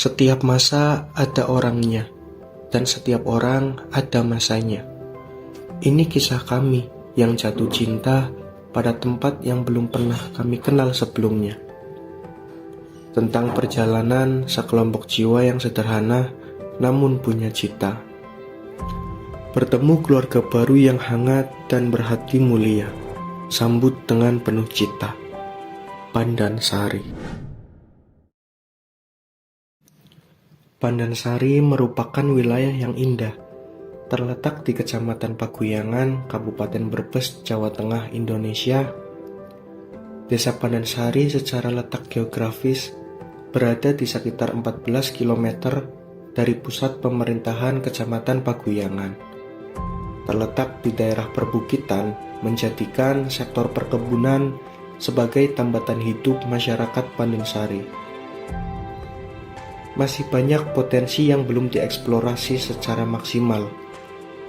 Setiap masa ada orangnya, dan setiap orang ada masanya. Ini kisah kami yang jatuh cinta pada tempat yang belum pernah kami kenal sebelumnya. Tentang perjalanan sekelompok jiwa yang sederhana namun punya cita. Bertemu keluarga baru yang hangat dan berhati mulia. Sambut dengan penuh cita. Pandansari. Pandansari merupakan wilayah yang indah, terletak di Kecamatan Paguyangan, Kabupaten Brebes, Jawa Tengah, Indonesia. Desa Pandansari secara letak geografis berada di sekitar 14 km dari pusat pemerintahan Kecamatan Paguyangan. Terletak di daerah perbukitan, menjadikan sektor perkebunan sebagai tambatan hidup masyarakat Pandansari. Masih banyak potensi yang belum dieksplorasi secara maksimal,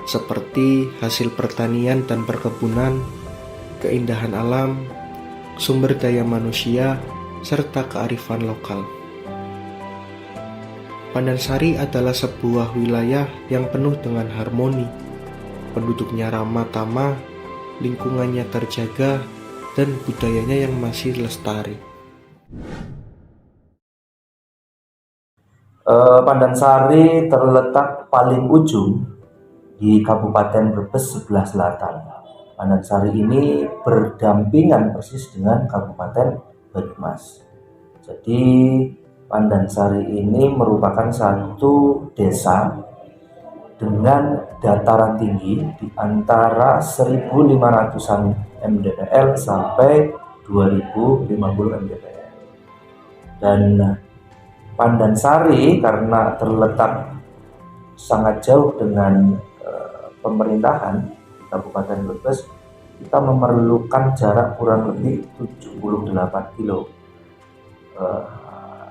seperti hasil pertanian dan perkebunan, keindahan alam, sumber daya manusia, serta kearifan lokal. Pandansari adalah sebuah wilayah yang penuh dengan harmoni. Penduduknya ramah tamah, lingkungannya terjaga, dan budayanya yang masih lestari. Pandansari terletak paling ujung di Kabupaten Brebes sebelah selatan. Pandansari ini berdampingan persis dengan Kabupaten Banyumas. Jadi Pandansari ini merupakan satu desa dengan dataran tinggi di antara 1.500-an mdpl sampai 2.050 mdpl. Dan Pandansari karena terletak sangat jauh dengan pemerintahan di Kabupaten Brebes, kita memerlukan jarak kurang lebih 78 kilo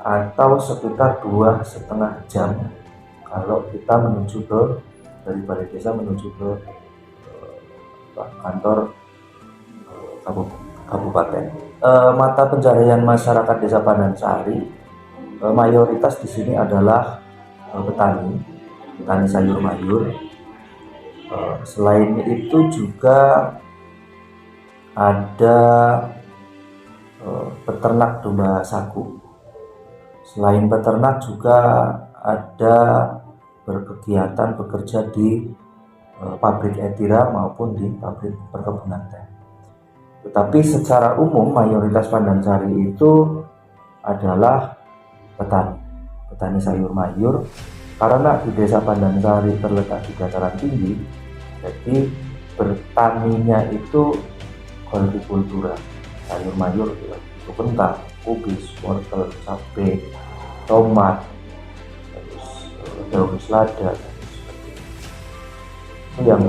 atau sekitar 2,5 jam kalau kita menuju ke dari balai desa menuju ke kantor kabupaten. Mata pencaharian masyarakat desa Pandansari mayoritas di sini adalah petani sayur mayur. Selain itu juga ada peternak domba sagu. Selain peternak juga ada berkegiatan bekerja di pabrik etira maupun di pabrik perkebunan teh. Tetapi secara umum mayoritas Pandansari itu adalah petani sayur mayur, karena di desa Pandansari terletak di dataran tinggi, jadi bertaninya itu hortikultura, sayur mayur itu kentang, kubis, wortel, cabai, tomat, terus daun selada, itu yang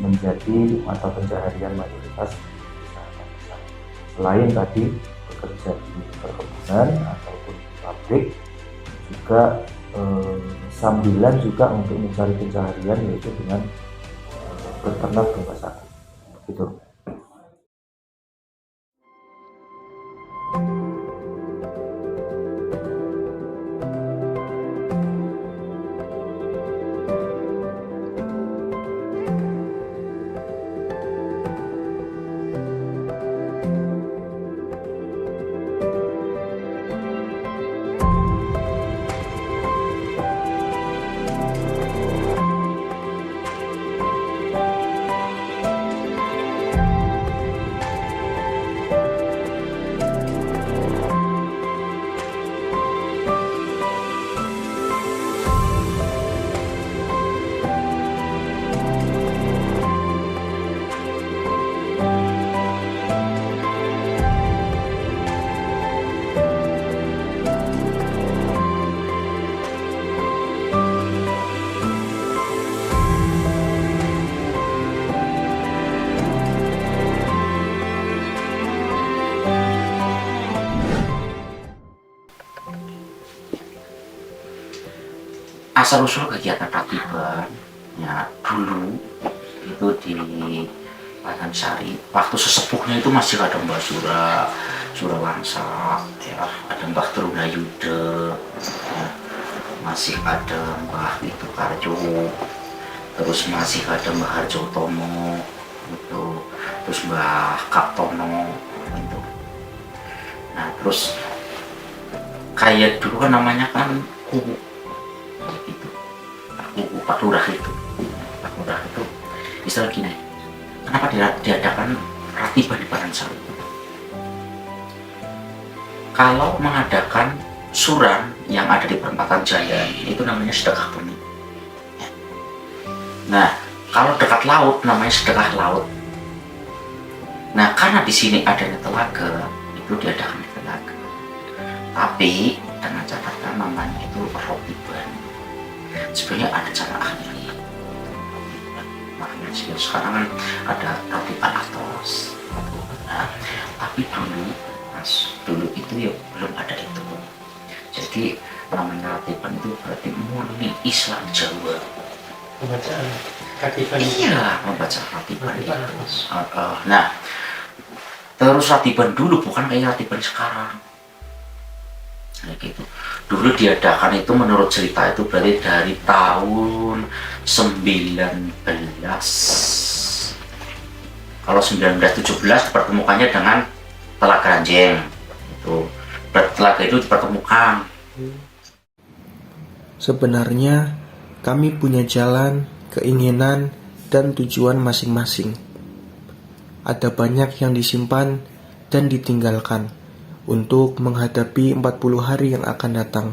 menjadi mata pencaharian mayoritas. Selain tadi bekerja di perkebunan ataupun pabrik, juga sambilan juga untuk mencari pencaharian yaitu dengan beternak domba sagu gitu. Asal-usul kegiatan Ratiban ya dulu itu di Pandansari, waktu sesepuhnya itu masih ada Mbak Sura Langsa, ya, ada Mbah Trunayuda, ya, masih ada Mbah itu Karjo, terus masih ada Mbah Harjo Tomo itu, terus Mbah Kaptono itu. Nah terus kayak dulu kan namanya kan kubu itu, kubu Pak Lurah itu. Pak Lurah itu istilah gini, kenapa diadakan ratiban di Panansari? Kalau mengadakan suran yang ada di perempatan Jaya itu namanya sedekah bumi. Nah, kalau dekat laut namanya sedekah laut. Nah, karena di sini adanya telaga, itu diadakan di telaga. Tapi dengan catatan namanya itu rotiban. Sebenarnya ada cara ahli. Makanya sekarang kan ada rotiban atos. Nah, tapi dulu itu ya belum ada itu. Jadi namanya ratiban itu berarti murni Islam Jawa. Pembacaan ratiban. Iya, membaca ratiban itu. Nah, terus ratiban dulu bukan kayak ratiban sekarang. Kayak gitu. Dulu diadakan itu menurut cerita itu berarti dari tahun 19. Kalau 1917 dipertemukannya dengan Telaga Ranjeng. Itu telaga itu dipertemukan. Sebenarnya kami punya jalan, keinginan, dan tujuan masing-masing. Ada banyak yang disimpan dan ditinggalkan untuk menghadapi 40 hari yang akan datang.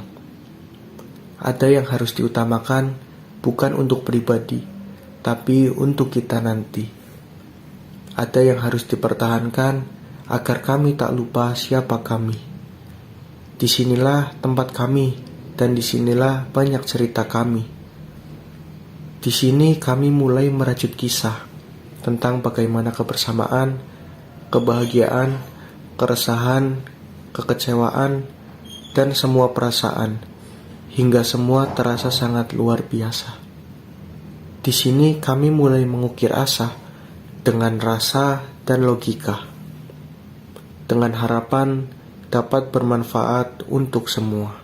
Ada yang harus diutamakan bukan untuk pribadi, tapi untuk kita nanti. Ada yang harus dipertahankan agar kami tak lupa siapa kami. Disinilah tempat kami, dan disinilah banyak cerita kami. Di sini kami mulai merajut kisah tentang bagaimana kebersamaan, kebahagiaan, keresahan, kekecewaan, dan semua perasaan, hingga semua terasa sangat luar biasa. Di sini kami mulai mengukir asa dengan rasa dan logika, dengan harapan dapat bermanfaat untuk semua.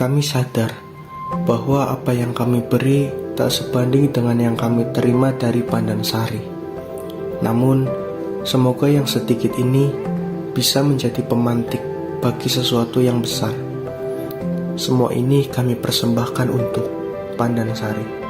kami sadar bahwa apa yang kami beri tak sebanding dengan yang kami terima dari Pandansari. Namun, semoga yang sedikit ini bisa menjadi pemantik bagi sesuatu yang besar. Semua ini kami persembahkan untuk Pandansari.